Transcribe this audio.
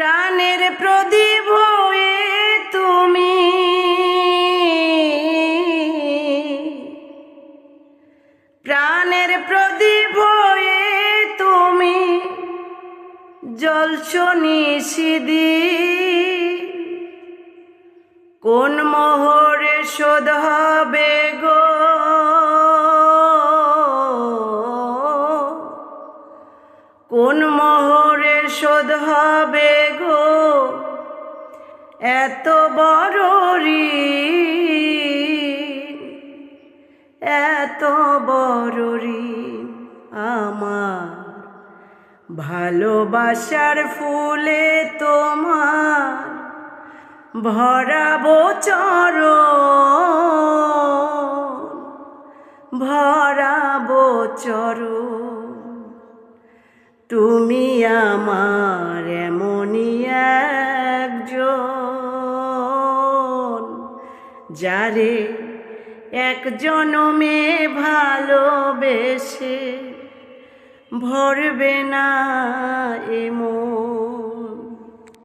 প্রাণের প্রদীপ হয়ে তুমি, প্রাণের প্রদীপ হয়ে তুমি জ্বলছো নিশিদিন। কোন মোহরে শোধ হবে গো, কোন মোহরে শোধ হবে গো এত বড় ঋণ, এত বড় ঋণ আমার ভালোবাসার ফুলে তোমার ভরাবো চরণ, ভরাবো চরণ। তুমি আমার এমনই একজন, যারে এক জনমে ভালোবেসে ভরবে না এ মন।